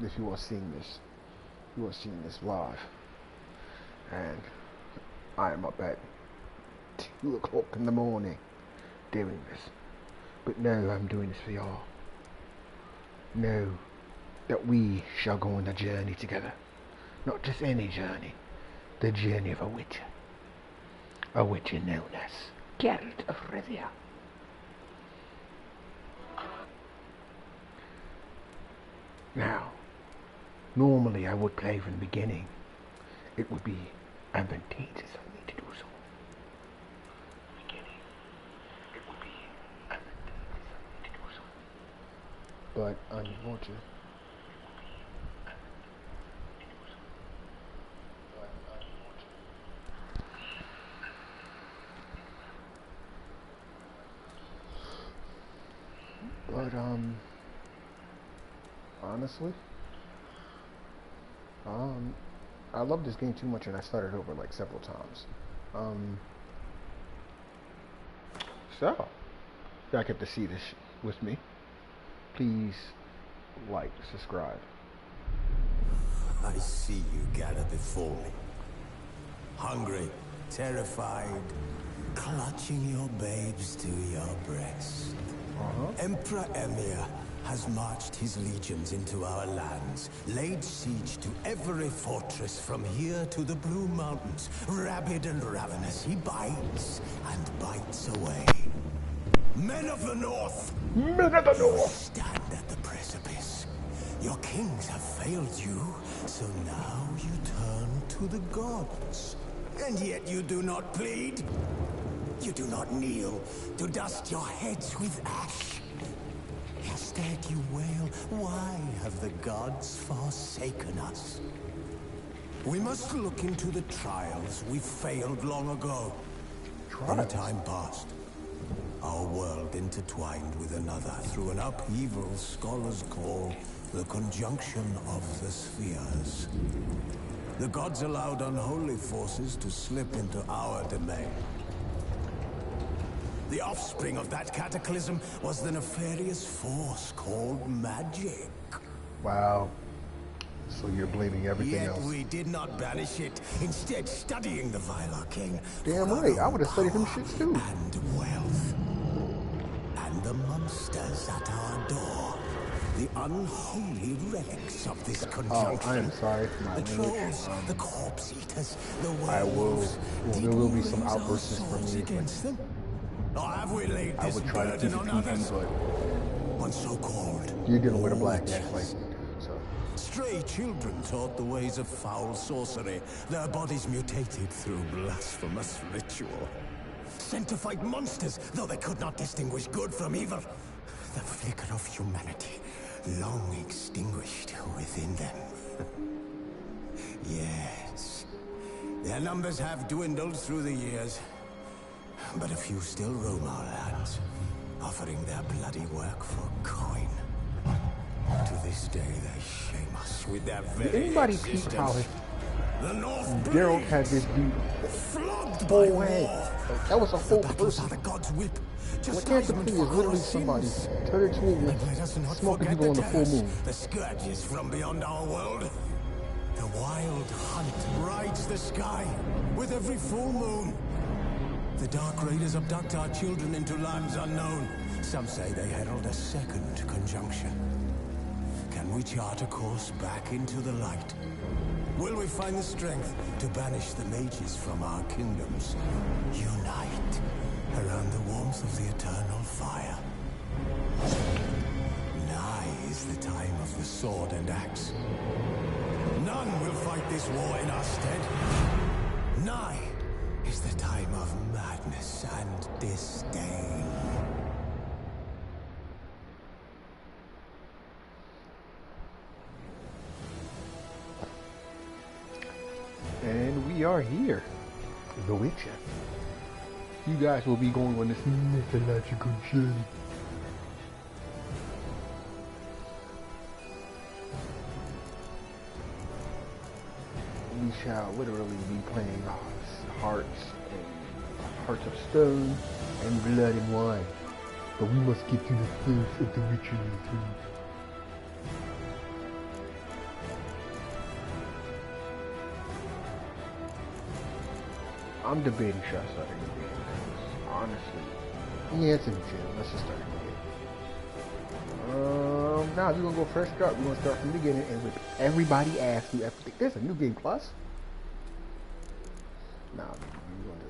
if you are seeing this, you are seeing this live, and I am up at 2 o'clock in the morning doing this. But no, I'm doing this for y'all. Know that we shall go on a journey together. Not just any journey, the journey of a witcher known as Geralt of Rivia. Now, normally I would play from the beginning. It would be advantageous for me to do so. Beginning. It would be advantageous for me to do so. But unfortunately, but honestly, I love this game too much, and I started over like several times. So, y'all get to see this with me. Please like, subscribe. I see you gather before me. Hungry, terrified, clutching your babes to your breast. Emperor Emir has marched his legions into our lands, laid siege to every fortress from here to the Blue Mountains. Rabid and ravenous, he bites and bites away. Men of the North! Men of the North! Stand at the precipice. Your kings have failed you, so now you turn to the gods. And yet you do not plead. You do not kneel to dust your heads with ash. Instead you wail, why have the gods forsaken us? We must look into the trials we failed long ago. In a time past, our world intertwined with another through an upheaval scholars call the conjunction of the spheres. The gods allowed unholy forces to slip into our domain. The offspring of that cataclysm was the nefarious force called magic. Wow. So you're blaming everything else. Yet we did not banish it, instead studying the vile arcane. Damn right, I would have studied them shits too. And wealth. And the monsters at our door. The unholy relics of this conjunction. Oh, I am sorry for my the language. trolls, the corpse eaters, the I will. werewolves. There will be some outbursts from me. Against them? Or have we laid I this would try to burden keep it on PG, others? but On so-called you're dealing with a black witches. man, like, so. Stray children taught the ways of foul sorcery. Their bodies mutated through blasphemous ritual. Sent to fight monsters, though they could not distinguish good from evil. The flicker of humanity, long extinguished within them. Yes, their numbers have dwindled through the years. But a few still roam our lands, offering their bloody work for coin. To this day, they shame us with their very Did anybody peep existence. how The North Geralt bleeds, had this dude flogged by whole war. head? Like, that was a whole Battles person. are the gods' whip. Lycanthropy is literally somebody turning to And let us you, not smoking forget people on the full terrors, moon. the scourges from beyond our world. The wild hunt rides the sky with every full moon. The Dark Raiders abduct our children into lands unknown. Some say they herald a second conjunction. Can we chart a course back into the light? Will we find the strength to banish the mages from our kingdoms? Unite around the warmth of the eternal fire. Nigh is the time of the sword and axe. None will fight this war in our stead. Nigh is the time of madness and disdain. And we are here. The Witcher. You guys will be going on this mythological journey. We shall literally be playing hearts of stone and blood and wine. But we must get to the first of the Witcher 3. I'm debating should I start a new game. Honestly, yeah, it's a new channel. Let's just start a new game. Now we're gonna go fresh start. We're gonna start from the beginning and rip everybody ass through everything. There's a new game plus. Nah, we're gonna do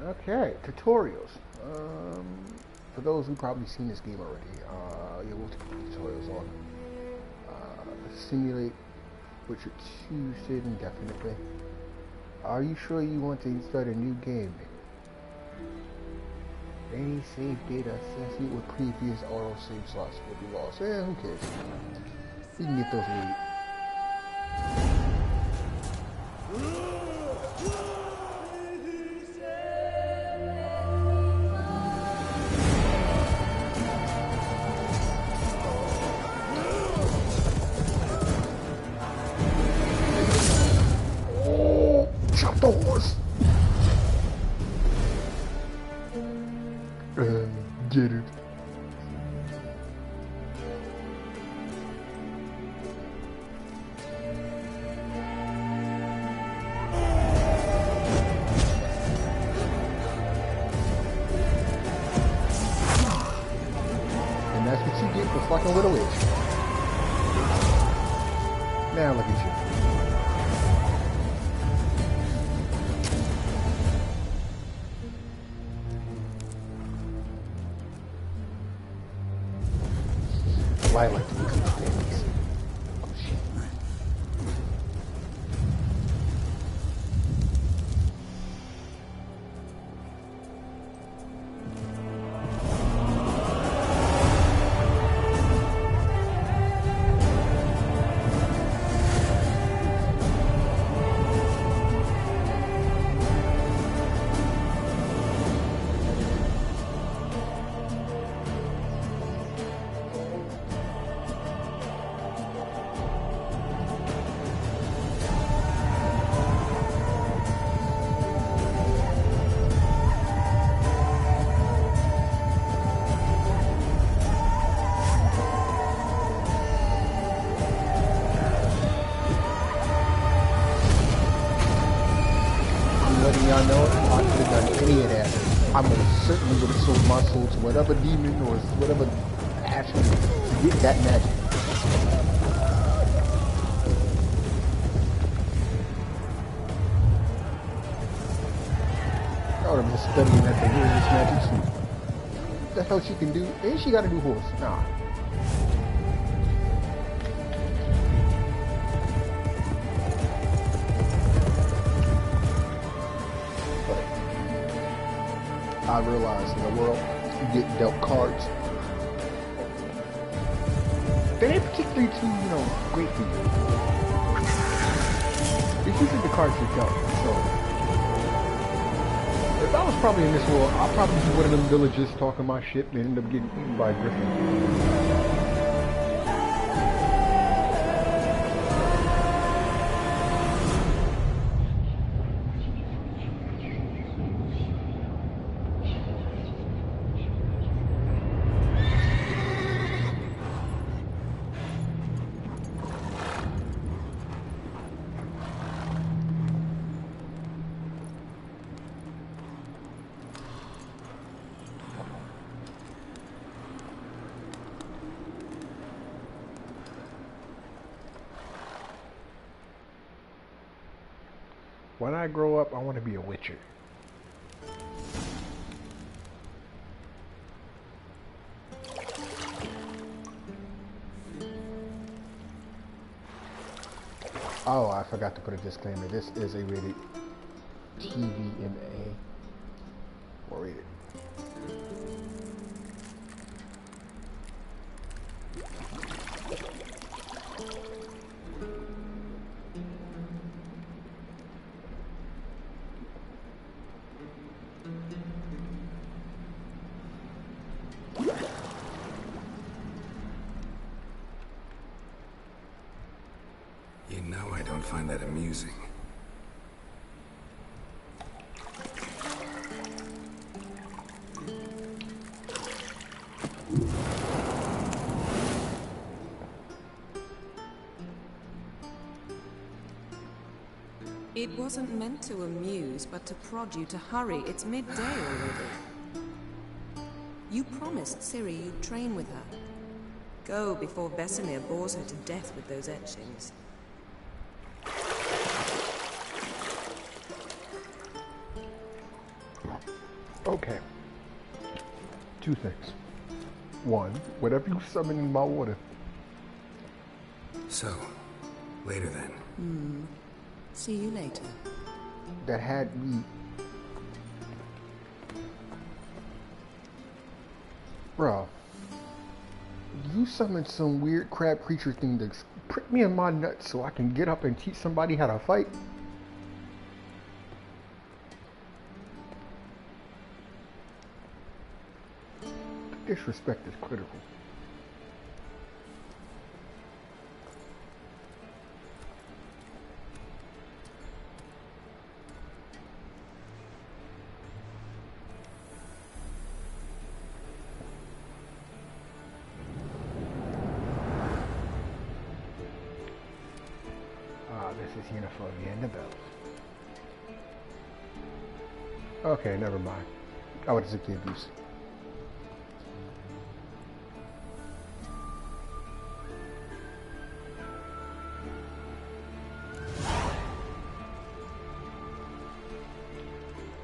it. Okay, tutorials. For those who probably seen this game already, yeah, we'll take tutorials on. Simulate what you choose indefinitely. Are you sure you want to start a new game? Any save data associated with previous auto save slots will be lost. Eh, who cares? We can get those later. Chop the horse! Get it. And that's what you get for fucking with a witch. Now look at you. I like to look at the things. Oh shit. Y'all know if I could have done any of that, I most certainly would have sold my soul to whatever demon or whatever action to get that magic. I would have been studying at the various magic suit. What the hell she can do? And she gotta do horse. Nah. I realize in the world, you get dealt cards. They ain't particularly too, great for you. It's usually the cards you dealt. So, if I was probably in this world, I'd probably be one of them villagers talking my shit and end up getting eaten by a griffin. When I grow up, I want to be a witcher. Oh, I forgot to put a disclaimer. This is a rated TVMA. Or rated. You know I don't find that amusing. It wasn't meant to amuse, but to prod you to hurry. It's midday already. You promised Ciri you'd train with her. Go before Vesemir bores her to death with those etchings. Okay. Two things. One, whatever you summon in my water. So, later then. See you later. That had me. Bro. You summoned some weird crab creature thing to prick me in my nuts so I can get up and teach somebody how to fight. Disrespect is critical. This is Yennefer and the bells. Okay, never mind. I was just confused.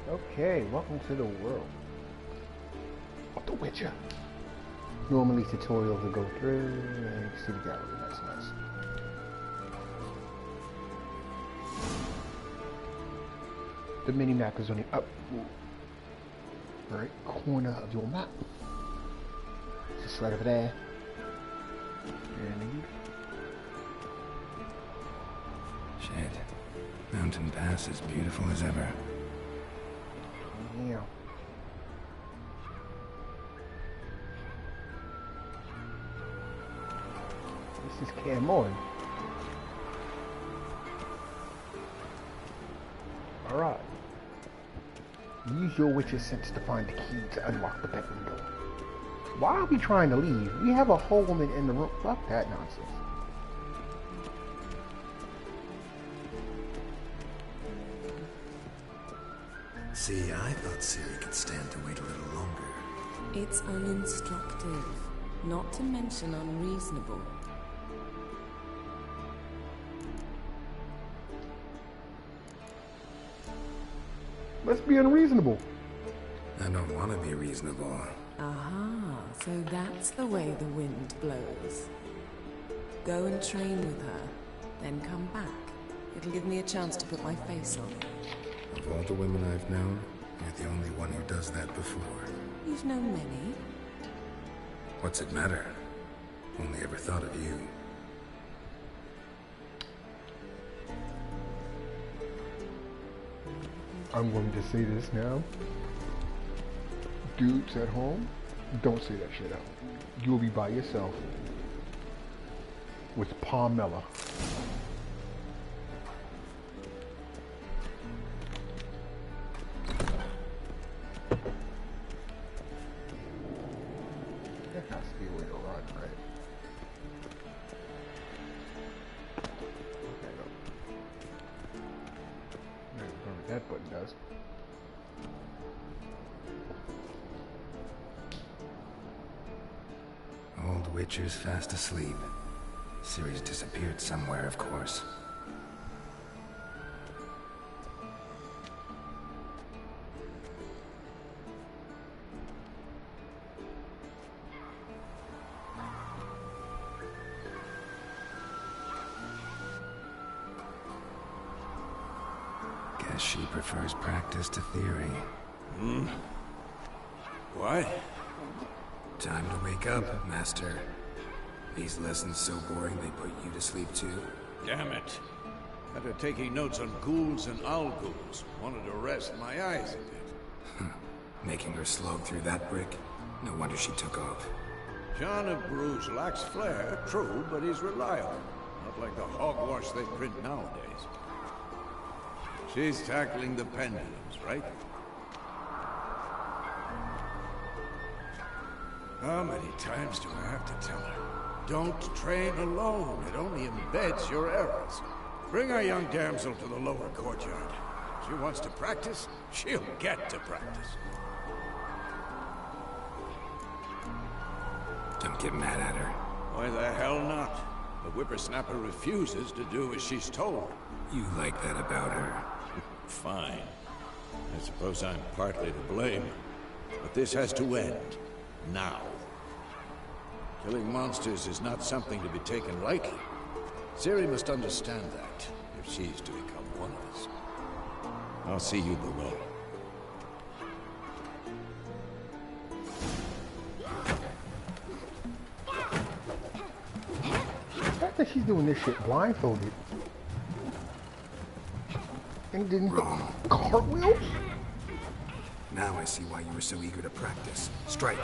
Okay, welcome to the world of The Witcher. Normally tutorials will go through and see the gallery. That's nice. The mini map is on the right corner of your map. Just right over there. And Shit. Mountain Pass is beautiful as ever. yeah. This is Kaer Morhen. Alright. Use your witch's sense to find the key to unlock the bedroom door. Why are we trying to leave? We have a whole woman in the room. Fuck that nonsense. See, I thought Ciri could stand to wait a little longer. It's uninstructive, not to mention unreasonable. Let's be unreasonable. I don't want to be reasonable. Aha, so that's the way the wind blows. Go and train with her, then come back. It'll give me a chance to put my face on it. Of all the women I've known, you're the only one who does that before. You've known many. What's it matter? Only ever thought of you. I'm going to say this now. Dudes at home, don't say that shit out. You'll be by yourself with Palmella. There has to be a way to run, right? Okay, no. I don't know what that button does. Old Witcher's fast asleep. Ciri's disappeared somewhere, of course. Guess she prefers practice to theory. What? Time to wake up, Master. These lessons so boring they put you to sleep too? Damn it. After taking notes on ghouls and owl ghouls, wanted to rest my eyes a bit. Making her slog through that brick? No wonder she took off. John of Bruges lacks flair, true, but he's reliable. Not like the hogwash they print nowadays. She's tackling the pendulums, right? How many times do I have to tell her? Don't train alone. It only embeds your errors. Bring our young damsel to the lower courtyard. She wants to practice, she'll get to practice. Don't get mad at her. Why the hell not? The whippersnapper refuses to do as she's told. You like that about her. Fine. I suppose I'm partly to blame. But this has to end. Now. Killing monsters is not something to be taken lightly. Ciri must understand that, if she's to become one of us. I'll see you below. The fact that she's doing this shit blindfolded. And didn't Wrong. cartwheels? Now I see why you were so eager to practice. Strike.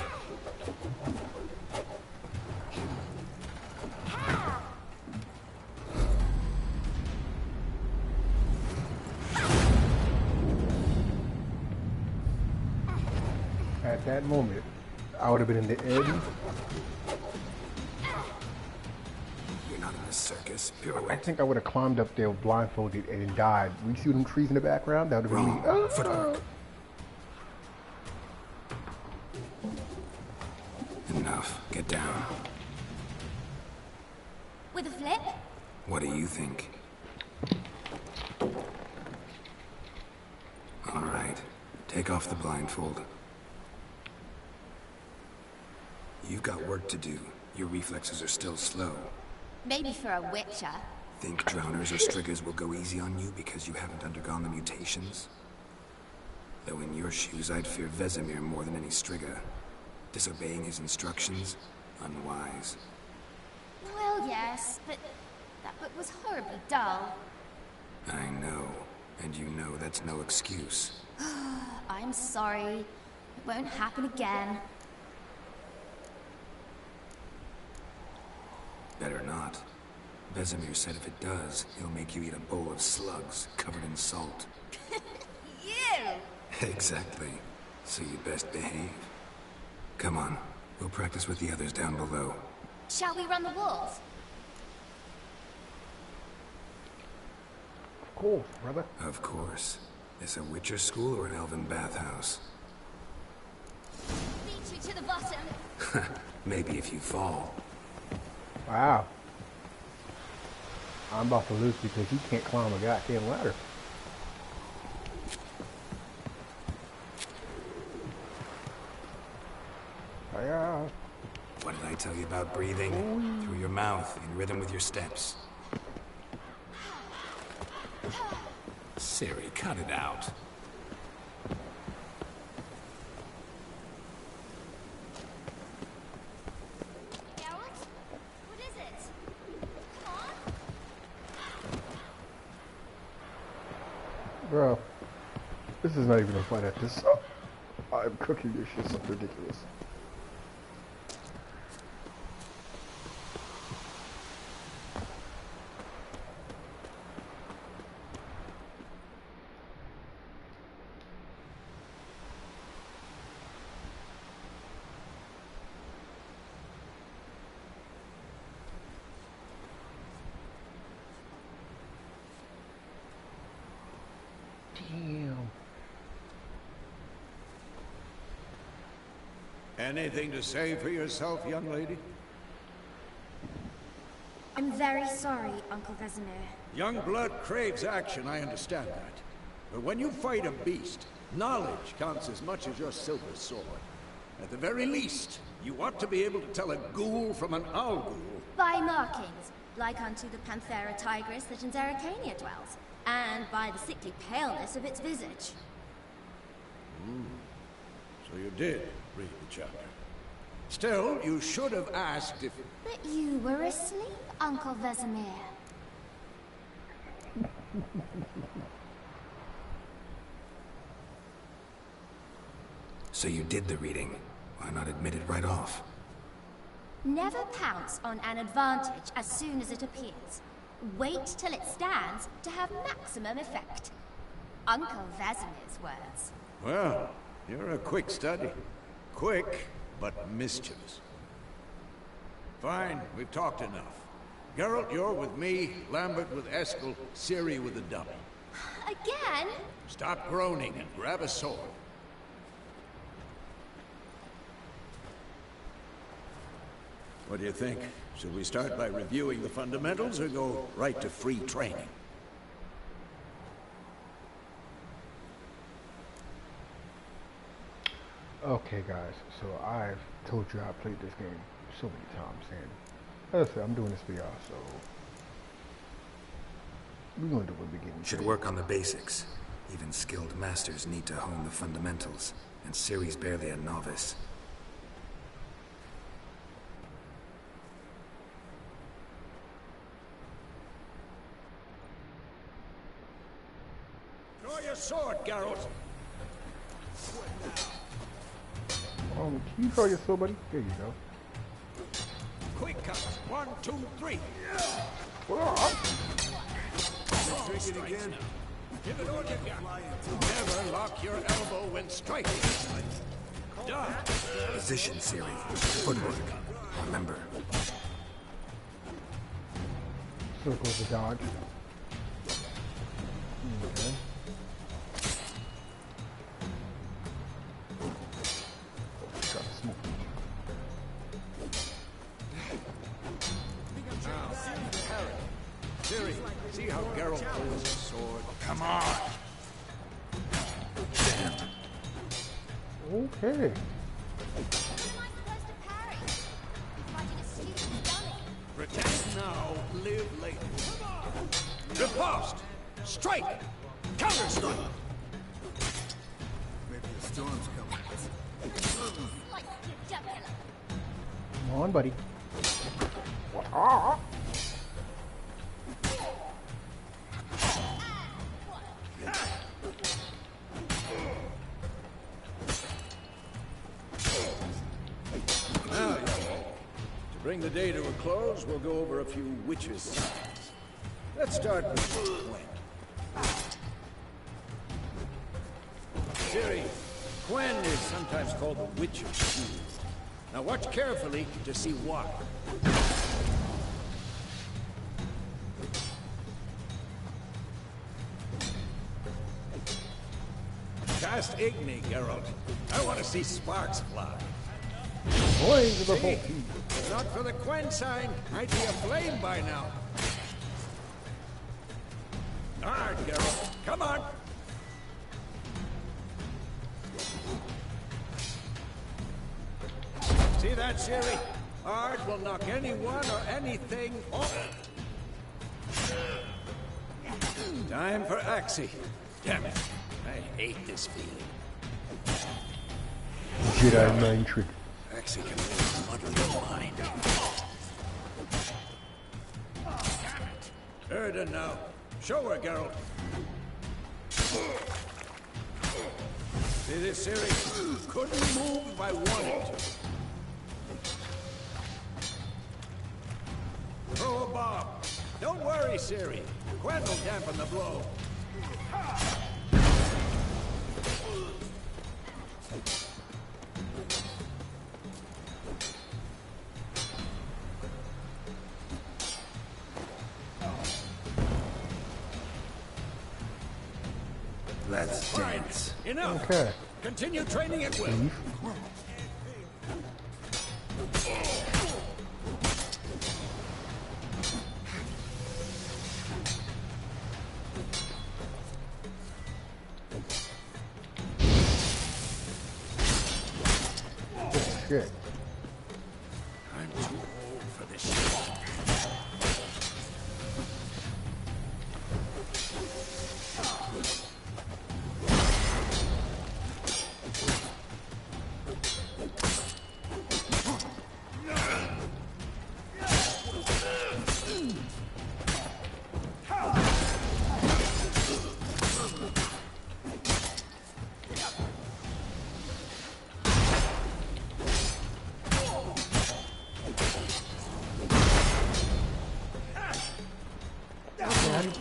At that moment, I would have been in the edge. You're not in a circus. I Pirouette. think I would have climbed up there blindfolded and then died. We see them trees in the background? That would have been me. Wrong. Footwork. Enough. Get down. With a flip? What do you think? All right. Take off the blindfold. You've got work to do. Your reflexes are still slow. Maybe for a witcher. Think drowners or striggers will go easy on you because you haven't undergone the mutations? Though in your shoes, I'd fear Vesemir more than any strigger. Disobeying his instructions? Unwise. Well, yes, but that book was horribly dull. I know. And you know that's no excuse. I'm sorry. It won't happen again. Better not. Vesemir said if it does, he'll make you eat a bowl of slugs covered in salt. You! Exactly. So you'd best behave. Come on. We'll practice with the others down below. Shall we run the walls? Of course, brother. Of course. Is a Witcher school or an elven bathhouse? Beat you to the bottom. Maybe if you fall. Wow. I'm about to lose because he can't climb a goddamn ladder. Yeah. What did I tell you about breathing? Through your mouth, in rhythm with your steps. Ciri, cut it out. Geralt? What is it? Come on. Bro, this is not even a fight at this. I'm cooking this shit so ridiculous. Damn. Anything to say for yourself, young lady? I'm very sorry, Uncle Vesemir. Young blood craves action, I understand that. But when you fight a beast, knowledge counts as much as your silver sword. At the very least, you ought to be able to tell a ghoul from an owl ghoul. By markings, like unto the Panthera tigris that in Zerrikania dwells, and by the sickly paleness of its visage. So you did read the chapter. Still, you should have asked if... But you were asleep, Uncle Vesemir. So you did the reading. Why not admit it right off? Never pounce on an advantage as soon as it appears. Wait till it stands to have maximum effect. Uncle Vesemir's words. Well, you're a quick study. Quick, but mischievous. Fine, we've talked enough. Geralt, you're with me, Lambert with Eskel, Ciri with the dummy. Again? Stop groaning and grab a sword. What do you think? Should we start by reviewing the fundamentals or go right to free training? Okay guys, so I've told you I played this game so many times, and as I said, I'm doing this for y'all, so we're going to do what we begin. Should work on the basics. Even skilled masters need to hone the fundamentals, and Ciri's barely a novice. Draw your sword, Geralt. Can you throw your sword, buddy? There you go. Quick cut. 1, 2, 3. Drink it again. Give it all you got. Never lock your elbow when striking. Done. Position, Ciri. Footwork. Remember. Circle the dodge. Okay. Ciri, see how Geralt holds his sword? Come on! Okay. Protect now, live later. Riposte! Strike! Counter-strike! Maybe a storm's coming. Come on, buddy. Now, to bring the day to a close, we'll go over a few witches' signs. Let's start with Quen. Ciri, Quen is sometimes called the Witch of Shoes. Now watch carefully to see why. Cast Igni, Geralt. I want to see sparks fly. Boys of the whole See? If not for the Quen sign, I'd be aflame by now. Hard, Geralt. Come on. See that, Ciri? Ard will knock anyone or anything off. Time for Axii. Damn it. I hate this feeling. Jedi mind trick. Axii can really muddle your mind. Erda now. Show her, Geralt. See this, Ciri? Couldn't move if I wanted to. Throw a bomb. Don't worry, Ciri. Quen will dampen the blow. Let's dance. Enough. Okay. Continue training at will. Leave. Oh, shit. I'm too old for this shit.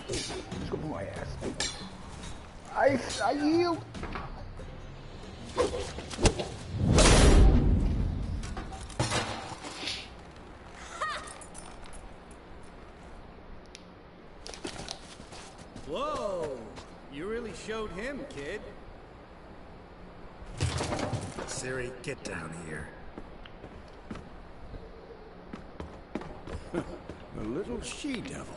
Let's go for my ass. I yield. Whoa! You really showed him, kid. Ciri, get down here. A little she-devil.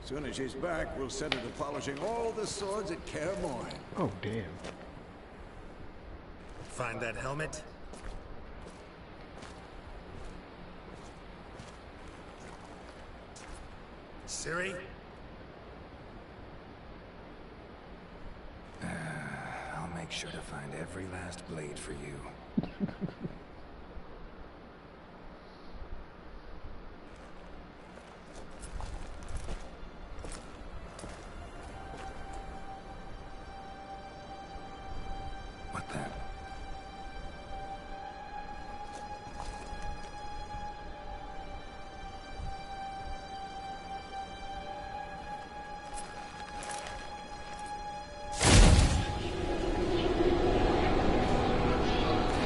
Soon as she's back, we'll set her to polishing all the swords at Kaer Morhen. Oh, damn. Find that helmet? Ciri? I'll make sure to find every last blade for you. What then?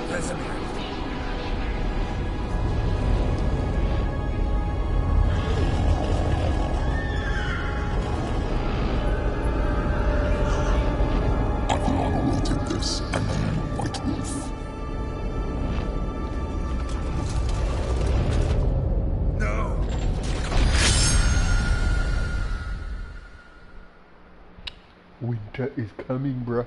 Vesemir. Avalon awaited this, and you, White Wolf. No! Winter is coming, bruh.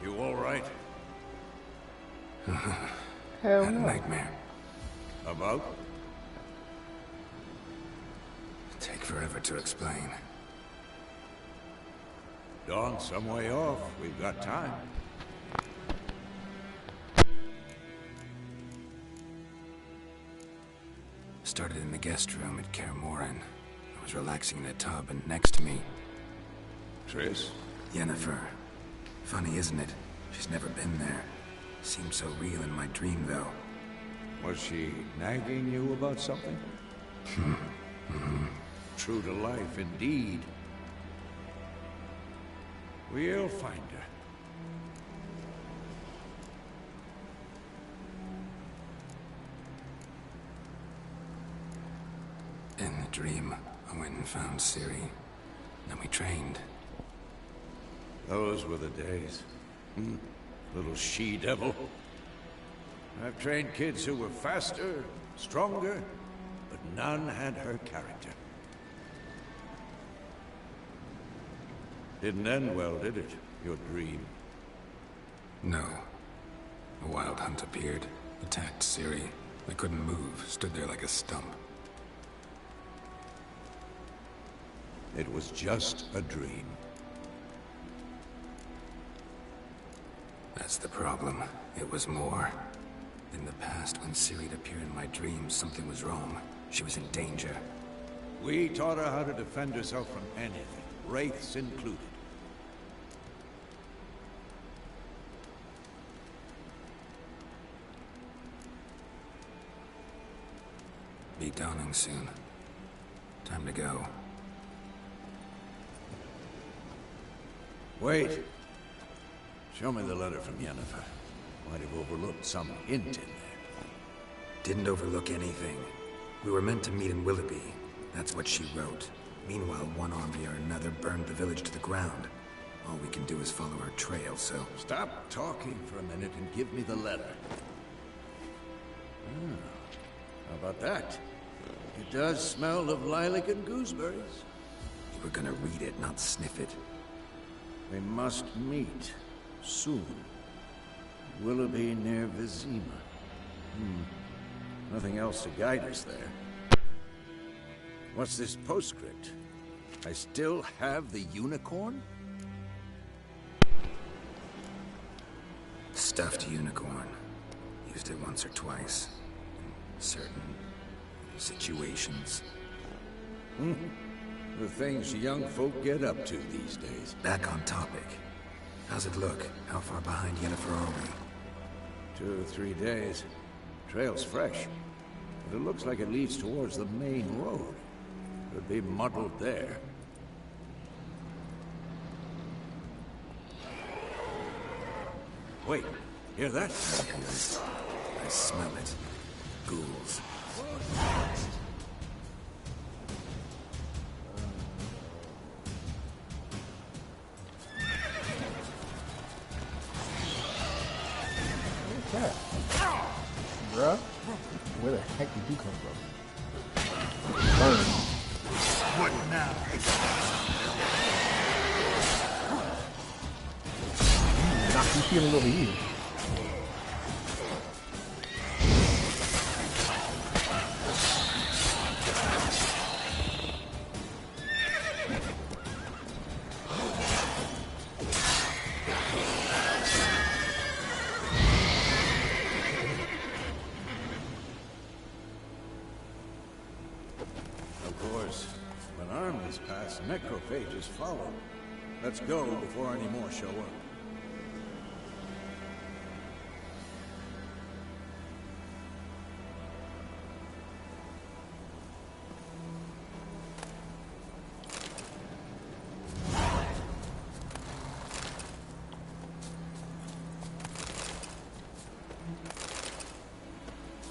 You all right? Hell Had a no. nightmare. About? Take forever to explain. Dawn's some way off. We've got time. Started in the guest room at Kaer Morhen. I was relaxing in a tub, and next to me, Triss? Yennefer. Funny, isn't it? She's never been there. Seemed so real in my dream, though. Was she nagging you about something? True to life, indeed. We'll find her. In the dream, I went and found Ciri. Then we trained. Those were the days. Little she-devil. I've trained kids who were faster, stronger, but none had her character. Didn't end well, did it? Your dream? No. A wild hunt appeared, attacked Ciri. I couldn't move, stood there like a stump. It was just a dream. That's the problem. It was more. In the past, when Ciri'd appear in my dreams, something was wrong. She was in danger. We taught her how to defend herself from anything, wraiths included. Be dawning soon. Time to go. Wait. Show me the letter from Yennefer. Might have overlooked some hint in there. Didn't overlook anything. We were meant to meet in Willoughby. That's what she wrote. Meanwhile, one army or another burned the village to the ground. All we can do is follow her trail, so... Stop talking for a minute and give me the letter. How about that? It does smell of lilac and gooseberries. You were gonna read it, not sniff it. We must meet. Soon. Willoughby near Vizima. Nothing else to guide us there. What's this postscript? I still have the unicorn? Stuffed unicorn. Used it once or twice. In certain situations. The things young folk get up to these days. Back on topic. How's it look? How far behind Yennefer are we? 2 or 3 days. Trail's fresh, but it looks like it leads towards the main road. Could be muddled there. Wait, hear that? I smell it. Ghouls. What's that? Bruh? Where the heck did you come from? Burn. What now? Knock you feeling over here. Of course, when armies pass, necrophages follow. Let's go before any more show up.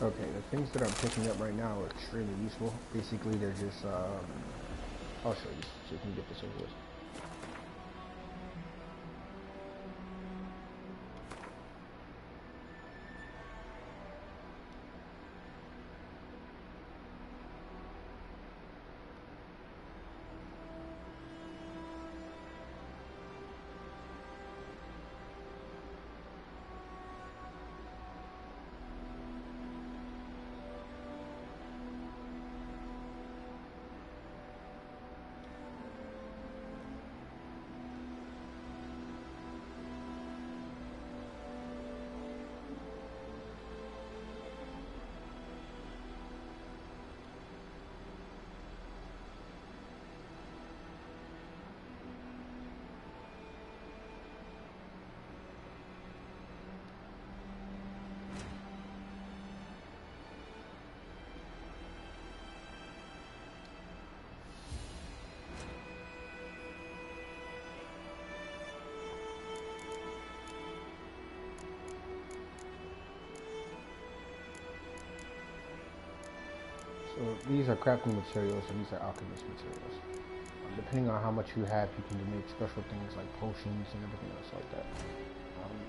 Okay, the things that I'm picking up right now are extremely useful. Basically, they're just, I'll show you so you can get this over with. So these are crafting materials and these are alchemist materials. Depending on how much you have, you can make special things like potions and everything else like that.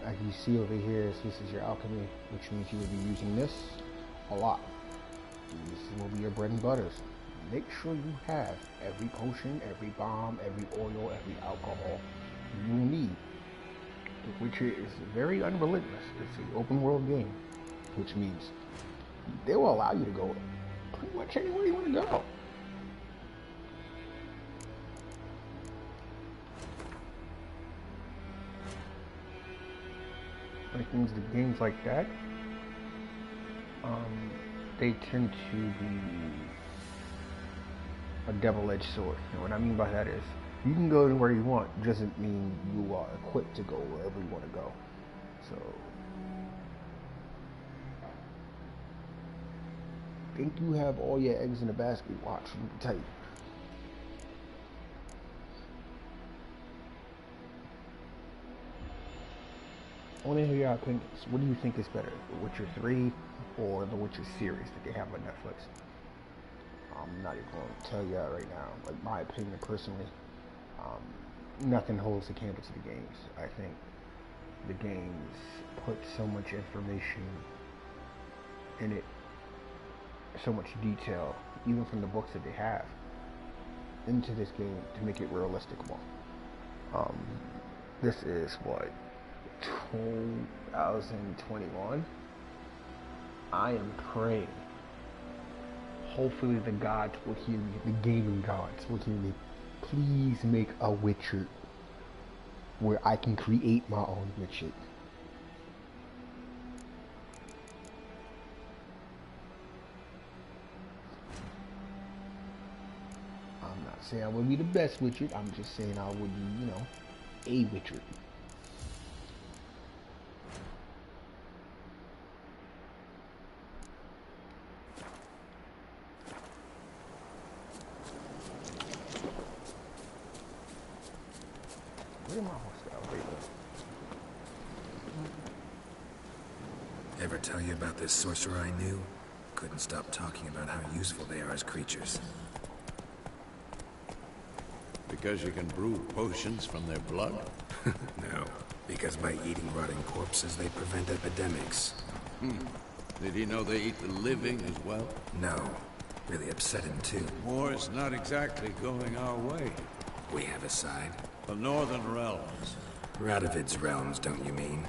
As you see over here, this is your alchemy, which means you will be using this a lot. These will be your bread and butters. Make sure you have every potion, every bomb, every oil, every alcohol you need. The Witcher is very unrelentless. It's an open world game, which means they will allow you to go pretty much anywhere you want to go. Like games like that, they tend to be a double-edged sword. And what I mean by that is, you can go anywhere you want, doesn't mean you are equipped to go wherever you want to go. So, think you have all your eggs in a basket? Watch, let me tell you. I want to hear your opinions. What do you think is better, The Witcher 3 or The Witcher series that they have on Netflix? I'm not even going to tell you that right now. Like, my opinion personally, nothing holds a candle to the games. I think the games put so much information in it, so much detail, even from the books that they have, into this game to make it realistic. This is what, 2021? I am praying. Hopefully the gods will hear me, the gaming gods will hear me. Please make a Witcher where I can create my own Witcher. I'm not saying I would be the best Witcher. I'm just saying I would be, you know, a Witcher. Where my horse Ever tell you about this sorcerer I knew? Couldn't stop talking about how useful they are as creatures. Because you can brew potions from their blood? No, because by eating rotting corpses, they prevent epidemics. Did he know they eat the living as well? No, really upset him too. War's not exactly going our way. We have a side. The Northern Realms. Radovid's realms, don't you mean?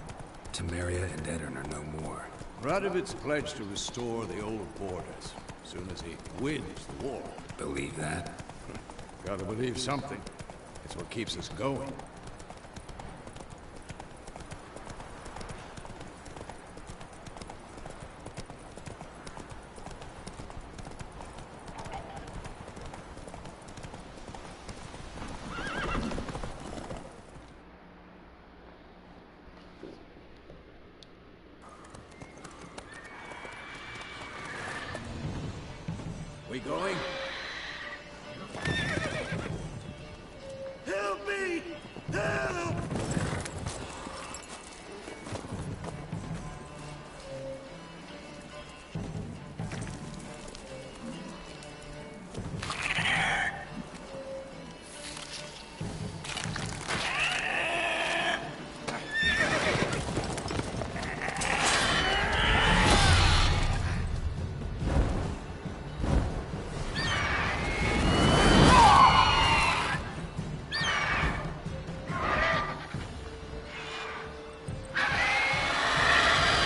Temeria and Edirn are no more. Radovid's pledged to restore the old borders, as soon as he wins the war. Believe that? Gotta believe something. It's what keeps us going. We going? Help me! Help!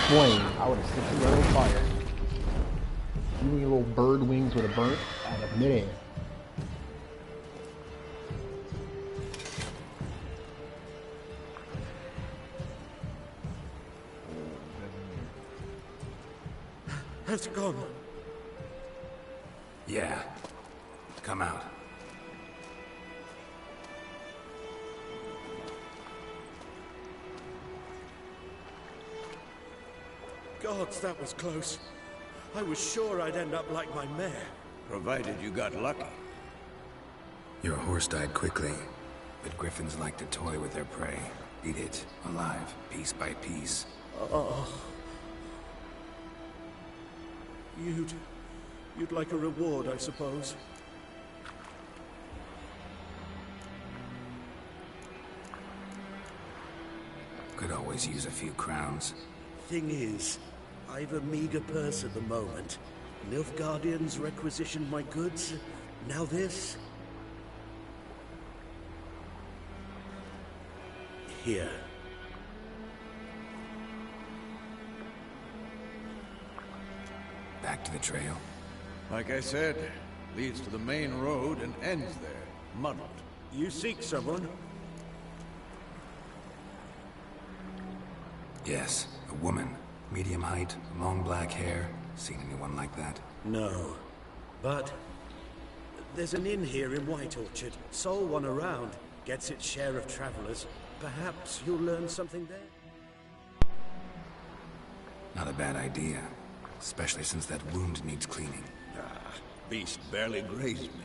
Flame. I would have set you right on fire. You and your little bird wings would have burnt out of midair. Has it gone? Yeah. Come out. Gods, that was close. I was sure I'd end up like my mare. Provided you got lucky. Your horse died quickly, but griffins like to toy with their prey. Eat it, alive, piece by piece. Oh. You'd like a reward, I suppose. Could always use a few crowns. Thing is, I've a meager purse at the moment. Nilfgaardians requisitioned my goods. Now this. Here. Back to the trail. Like I said, leads to the main road and ends there, muddled. You seek someone? Yes, a woman. Medium height, long black hair. Seen anyone like that? No. But there's an inn here in White Orchard. Sole one around. Gets its share of travelers. Perhaps you'll learn something there? Not a bad idea. Especially since that wound needs cleaning. Beast barely grazed me.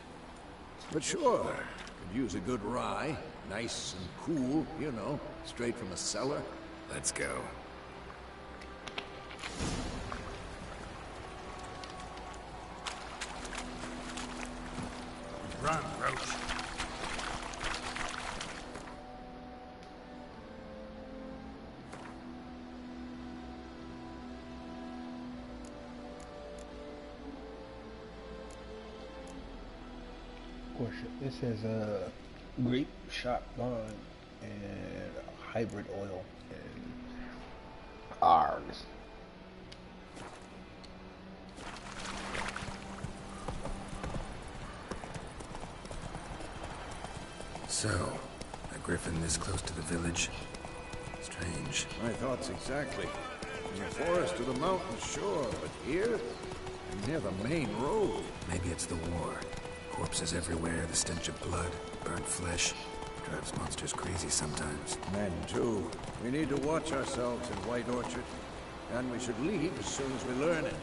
But sure, could use a good rye. Nice and cool, you know, straight from a cellar. Let's go. Run, Roach. It says grape shot bond and hybrid oil and Args. So, a griffin this close to the village? Strange. My thoughts exactly. In the forest to the mountain, sure, but here, near the main road. Maybe it's the war. Corpses everywhere, the stench of blood, burnt flesh. Drives monsters crazy sometimes. Men, too. We need to watch ourselves in White Orchard. And we should leave as soon as we learn anything.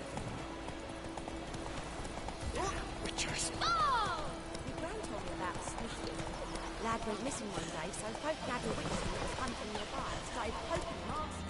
Witchers! Oh! Your gran told me about Smithy. Lad went missing one day, so folk gathered with him that was hunting nearby and started poking him after.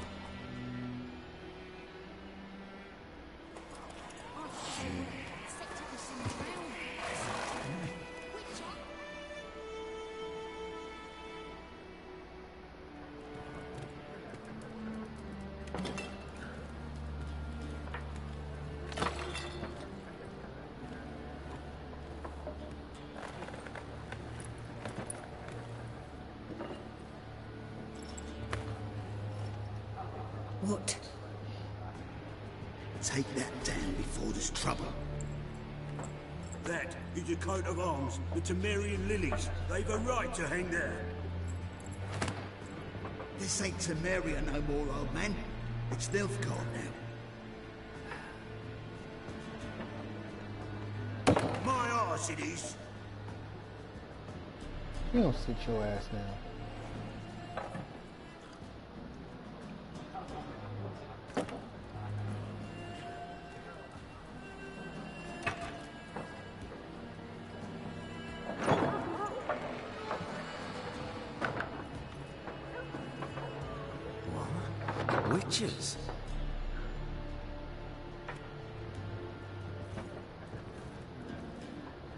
What? Take that down before there's trouble. That is a coat of arms, the Temerian lilies. They've a right to hang there. This ain't Temeria no more, old man. It's Nilfgaard now. My arse it is. You don't sit your ass down. Witches?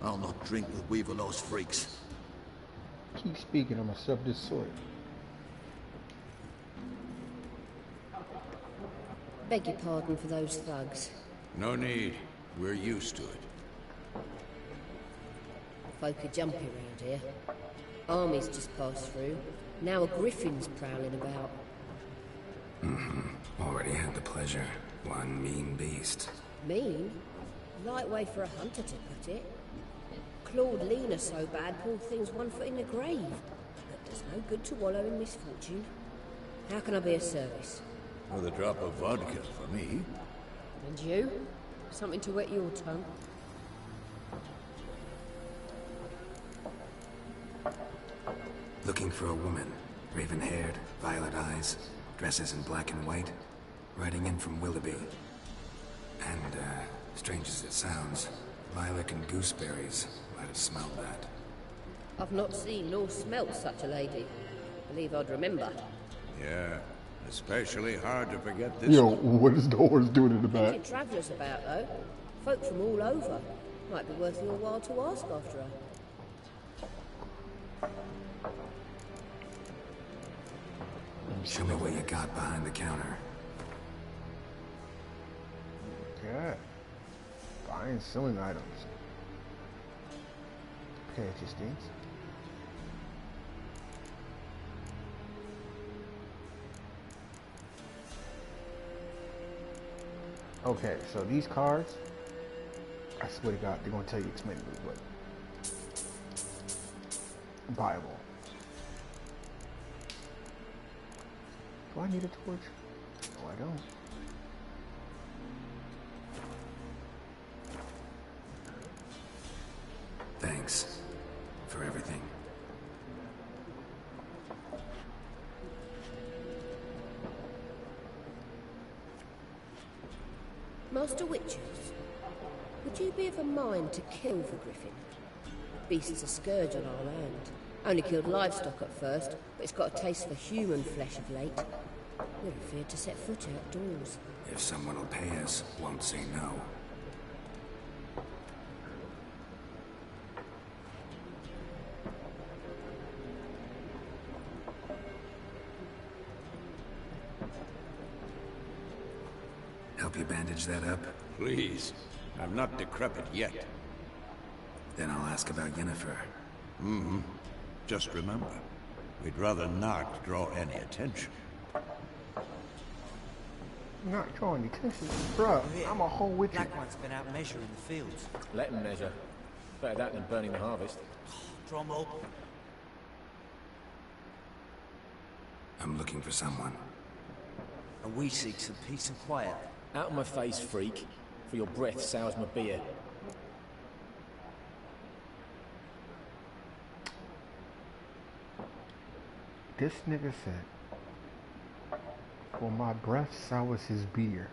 I'll not drink with Weaverlaw's freaks. Keep speaking, I'm gonna sub this sword. Beg your pardon for those thugs. No need. We're used to it. Folk are jumpy around here. Armies just passed through. Now a griffin's prowling about. Already had the pleasure. One mean beast. Mean? Light way for a hunter to put it. Clawed Lena so bad, poor thing's 1 foot in the grave. But does no good to wallow in misfortune. How can I be of service? With a drop of vodka for me. And you? Something to wet your tongue? Looking for a woman. Raven-haired, violet eyes, dresses in black and white. Riding in from Willoughby. And, strange as it sounds, lilac and gooseberries. Might have smelled that. I've not seen nor smelt such a lady. Believe I'd remember. Yeah, especially hard to forget this. Yo, what is the horse doing in the back? Plenty of travellers about, though. Folk from all over. Might be worth your while to ask after her. Show me what you got behind the counter. Yeah. Buying sewing items. Purchase things. Okay, so these cards, I swear to God, they're gonna tell you explain it, but buyable. Do I need a torch? No, I don't. Thanks for everything. Master Witchers, would you be of a mind to kill the griffin? Beast's a scourge on our land. Only killed livestock at first, but it's got a taste for human flesh of late. We're afraid to set foot outdoors. If someone will pay us, won't say no. Help you bandage that up? Please. I'm not decrepit yet. Then I'll ask about Yennefer. Mm-hmm. Just remember, we'd rather not draw any attention. Not drawing attention, bruh. I'm a whole witcher. Black One's been out measuring the fields. Let him measure. Better that than burning the harvest. Drommel. I'm looking for someone. And we seek some peace and quiet. Out of my face, freak. For your breath sours my beer. This nigga said, for my breath sours his beer.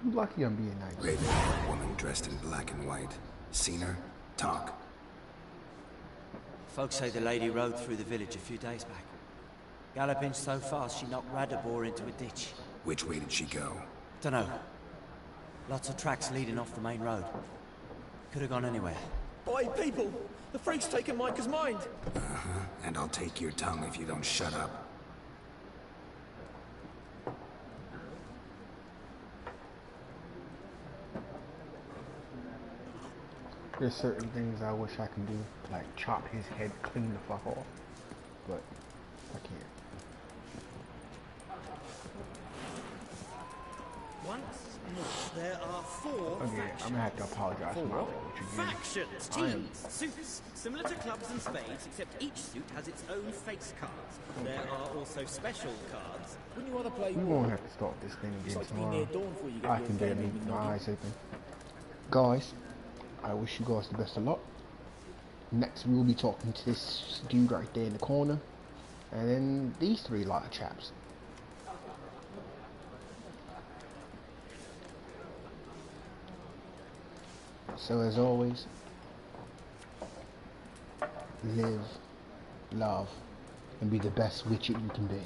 You lucky I'm being nice. Raven, woman dressed in black and white. Seen her? Talk. Folks say the lady rode through the village a few days back. Galloping so fast she knocked Radabor into a ditch. Which way did she go? Dunno. Lots of tracks leading off the main road. Could have gone anywhere. Oi, people! The freak's taken Micah's mind! Uh-huh. And I'll take your tongue if you don't shut up. There's certain things I wish I can do, like chop his head clean the fuck off, but I can't. Once more, there are 4 Okay, factions. I'm gonna have to apologize for my language again. Factions, teams, suits, similar to clubs and spades, except each suit has its own face cards. There are also special cards. Wouldn't you rather play We war? won't have to start this thing It's again like to be near tomorrow. dawn before you get I your can fair barely name keep in my noggin. eyes open. Guys, I wish you guys the best of luck. Next we will be talking to this dude right there in the corner, and then these 3 lot of chaps. So as always, live, love, and be the best witcher you can be.